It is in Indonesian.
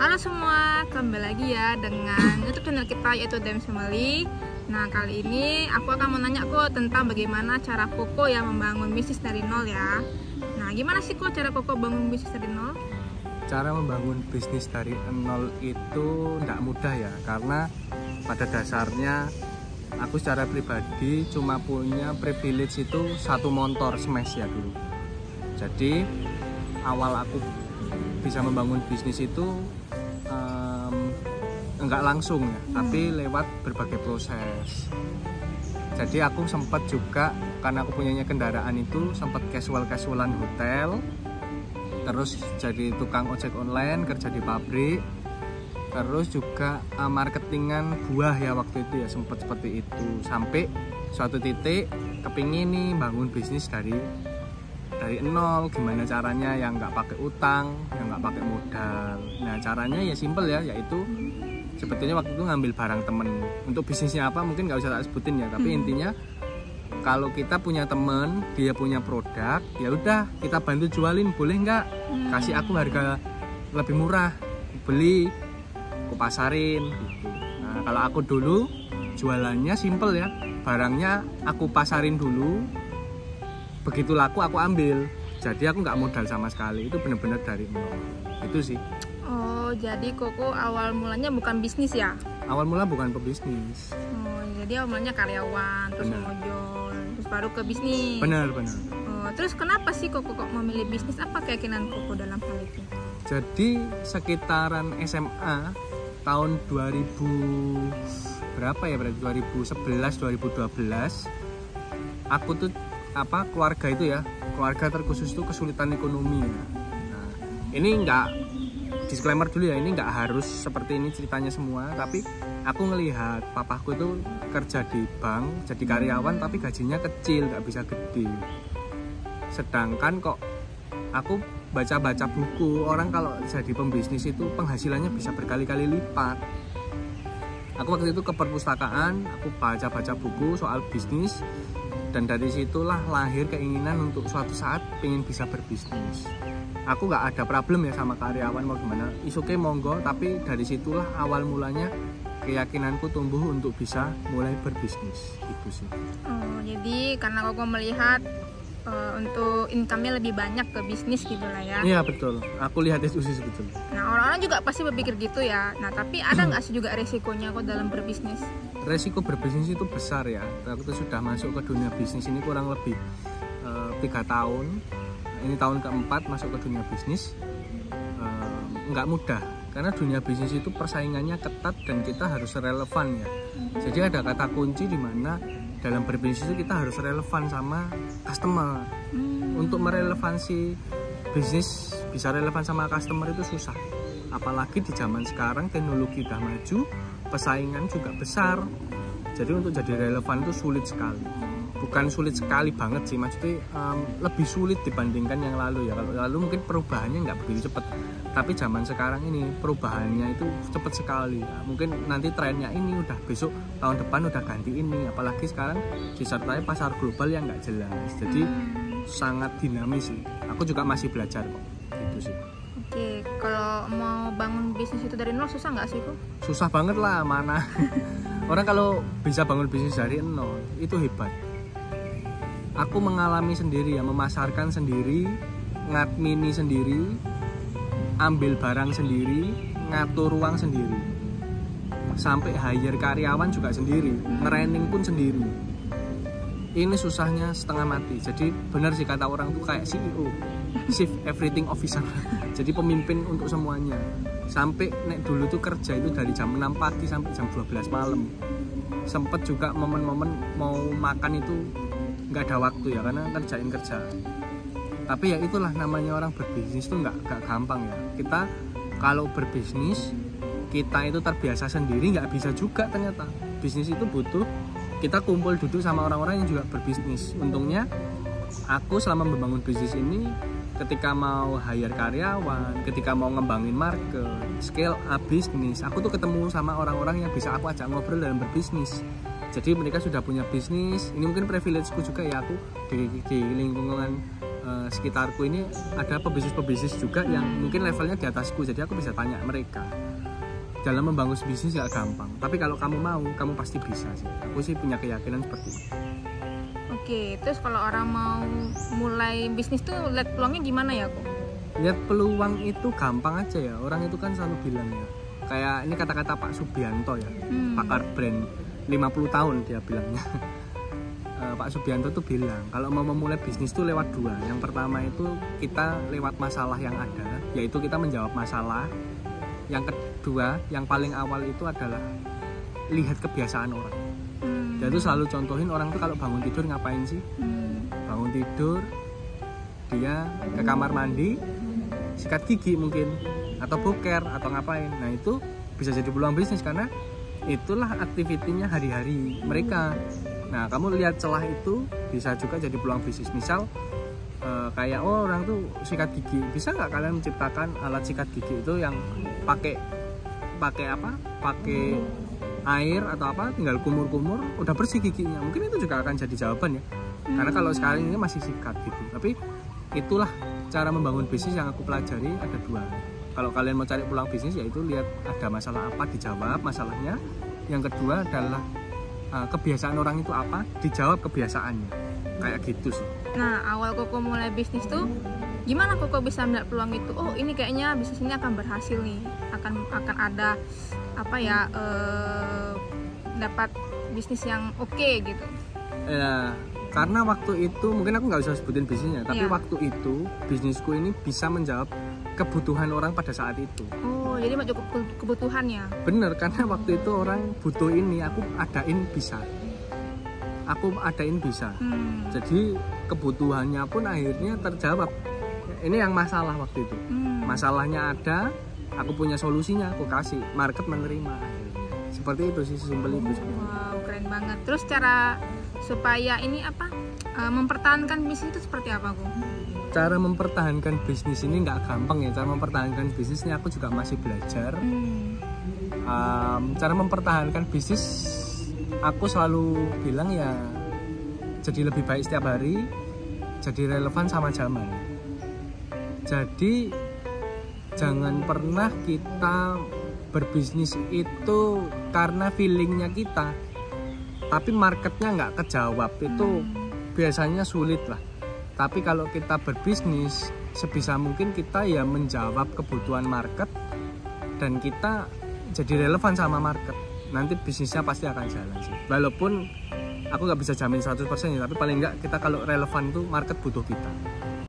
Halo semua, kembali lagi ya dengan YouTube channel kita yaitu Dems Family. Nah, kali ini aku akan menanya kok tentang bagaimana cara Koko yang membangun bisnis dari nol ya. Nah, gimana sih kok cara Koko bangun bisnis dari nol? Cara membangun bisnis dari nol itu tidak mudah ya, karena pada dasarnya aku secara pribadi cuma punya privilege itu satu motor smash ya dulu. Jadi awal aku bisa membangun bisnis itu enggak langsung ya, tapi lewat berbagai proses. Jadi aku sempat juga, karena aku punyanya kendaraan itu, sempat casualan hotel, terus jadi tukang ojek online, kerja di pabrik, terus juga marketingan buah ya waktu itu ya, sempat seperti itu. Sampai suatu titik kepingin nih bangun bisnis dari nol. Gimana caranya yang nggak pakai utang, yang nggak pakai modal. Nah caranya ya simple ya, yaitu sebetulnya waktu itu ngambil barang temen. Untuk bisnisnya apa mungkin nggak usah tak sebutin ya, tapi intinya kalau kita punya temen, dia punya produk, ya udah kita bantu jualin, boleh nggak? Kasih aku harga lebih murah, beli, aku pasarin gitu. Nah kalau aku dulu jualannya simple ya, barangnya aku pasarin dulu, begitu laku aku ambil. Jadi aku nggak modal sama sekali, itu benar-benar dari nol. Itu sih. Oh, jadi Koko awal mulanya bukan bisnis ya? Awal mula bukan pebisnis. Oh, jadi awal mulanya karyawan, terus ngojol, terus baru ke bisnis. Benar. Oh, terus kenapa sih Koko kok memilih bisnis? Apa keyakinan Koko dalam hal itu? Jadi sekitaran SMA tahun 2000 berapa ya, berarti 2011 2012 aku tuh keluarga itu ya, keluarga terkhusus tuh kesulitan ekonomi. Nah, ini enggak, disclaimer dulu ya, ini nggak harus seperti ini ceritanya semua, tapi aku ngelihat papaku itu kerja di bank jadi karyawan tapi gajinya kecil, nggak bisa gede. Sedangkan kok aku baca-baca buku, orang kalau jadi pembisnis itu penghasilannya bisa berkali-kali lipat. Aku waktu itu ke perpustakaan, aku baca-baca buku soal bisnis, dan dari situlah lahir keinginan untuk suatu saat pengen bisa berbisnis. Aku nggak ada problem ya sama karyawan, mau gimana isuke monggo, tapi dari situlah awal mulanya keyakinanku tumbuh untuk bisa mulai berbisnis gitu sih. Oh, jadi karena Koko melihat untuk income-nya lebih banyak ke bisnis gitu lah ya? Iya betul, aku lihat itu sih sebetulnya. Nah orang-orang juga pasti berpikir gitu ya. Nah tapi ada nggak sih juga resikonya kok dalam berbisnis? Resiko berbisnis itu besar ya. Aku tuh sudah masuk ke dunia bisnis ini kurang lebih 3 tahun. Ini tahun keempat masuk ke dunia bisnis. Nggak mudah, karena dunia bisnis itu persaingannya ketat dan kita harus relevan ya. Jadi ada kata kunci di mana dalam berbisnis itu kita harus relevan sama customer. Untuk merelevansi bisnis bisa relevan sama customer itu susah. Apalagi di zaman sekarang teknologi udah maju, persaingan juga besar. Jadi untuk jadi relevan itu sulit sekali. Bukan sulit sekali banget sih, maksudnya lebih sulit dibandingkan yang lalu ya. Kalau lalu mungkin perubahannya nggak begitu cepat, tapi zaman sekarang ini perubahannya itu cepat sekali. Nah, mungkin nanti trennya ini udah besok tahun depan udah ganti ini, apalagi sekarang disertai pasar global yang nggak jelas. Jadi sangat dinamis sih. Aku juga masih belajar kok, gitu sih. Oke, kalau mau bangun bisnis itu dari nol susah nggak sih kok? Susah banget lah, mana orang kalau bisa bangun bisnis dari nol itu hebat. Aku mengalami sendiri ya, memasarkan sendiri, ngadmini sendiri, ambil barang sendiri, ngatur uang sendiri, sampai hire karyawan juga sendiri, nge-training pun sendiri. Ini susahnya setengah mati. Jadi benar sih kata orang tuh kayak CEO, Chief Everything Officer. Jadi pemimpin untuk semuanya. Sampai nek dulu tuh kerja itu dari jam 6 pagi sampai jam 12 malam. Sempet juga momen-momen mau makan itu nggak ada waktu ya, karena kerja. Tapi ya itulah namanya orang berbisnis tuh nggak gampang ya. Kita kalau berbisnis kita itu terbiasa sendiri nggak bisa juga ternyata. Bisnis itu butuh kita kumpul duduk sama orang-orang yang juga berbisnis. Untungnya aku selama membangun bisnis ini, ketika mau hire karyawan, ketika mau ngembangin market, scale up bisnis, aku tuh ketemu sama orang-orang yang bisa aku ajak ngobrol dalam berbisnis. Jadi mereka sudah punya bisnis. Ini mungkin privilegeku juga ya, aku di lingkungan sekitarku ini ada pebisnis juga yang mungkin levelnya di atasku, jadi aku bisa tanya mereka. Dalam membangun bisnis gak gampang, tapi kalau kamu mau, kamu pasti bisa sih. Aku sih punya keyakinan seperti itu. Oke, terus kalau orang mau mulai bisnis tuh lihat peluangnya gimana ya kok? Lihat peluang itu gampang aja ya, orang itu kan selalu bilang ya, kayak ini kata-kata Pak Subianto ya, pakar brand 50 tahun dia bilangnya. Pak Subianto tuh bilang kalau mau memulai bisnis tuh lewat dua. Yang pertama itu kita lewat masalah yang ada, yaitu kita menjawab masalah. Yang kedua, yang paling awal itu adalah lihat kebiasaan orang. Jadi selalu contohin orang tuh kalau bangun tidur ngapain sih? Bangun tidur, dia ke kamar mandi, sikat gigi mungkin, atau boker, atau ngapain. Nah itu bisa jadi peluang bisnis karena itulah aktivitinya hari-hari mereka. Nah kamu lihat celah itu bisa juga jadi peluang bisnis. Misal kayak orang tuh sikat gigi, bisa nggak kalian menciptakan alat sikat gigi itu yang pakai air atau apa, tinggal kumur-kumur udah bersih giginya. Mungkin itu juga akan jadi jawaban ya, karena kalau sekarang ini masih sikat gitu. Tapi itulah cara membangun bisnis yang aku pelajari, ada dua. Kalau kalian mau cari peluang bisnis, yaitu lihat ada masalah apa, dijawab masalahnya. Yang kedua adalah kebiasaan orang itu apa, dijawab kebiasaannya. Kayak gitu sih. Nah, awal Koko mulai bisnis tuh gimana Koko bisa melihat peluang itu? Oh, ini kayaknya bisnis ini akan berhasil nih. Akan ada apa ya, dapat bisnis yang oke gitu. Ya, karena waktu itu mungkin aku nggak usah sebutin bisnisnya, tapi waktu itu bisnisku ini bisa menjawab kebutuhan orang pada saat itu. Oh, jadi cukup kebutuhannya. Bener, karena waktu itu orang butuh ini, aku adain bisa. Jadi kebutuhannya pun akhirnya terjawab. Ini yang masalah waktu itu. Masalahnya ada, aku punya solusinya, aku kasih, market menerima. Seperti itu sih, sesimpel itu. Wow, keren banget. Terus cara supaya ini mempertahankan bisnis itu seperti apa, Bu? Cara mempertahankan bisnis ini nggak gampang ya. Cara mempertahankan bisnis ini aku juga masih belajar. Cara mempertahankan bisnis, aku selalu bilang ya, jadi lebih baik setiap hari, jadi relevan sama zaman. Jadi jangan pernah kita berbisnis itu karena feelingnya kita, tapi marketnya nggak kejawab, itu biasanya sulit lah. Tapi kalau kita berbisnis, sebisa mungkin kita ya menjawab kebutuhan market dan kita jadi relevan sama market. Nanti bisnisnya pasti akan jalan sih. Walaupun aku nggak bisa jamin 100% ya, tapi paling nggak kita kalau relevan tuh market butuh kita.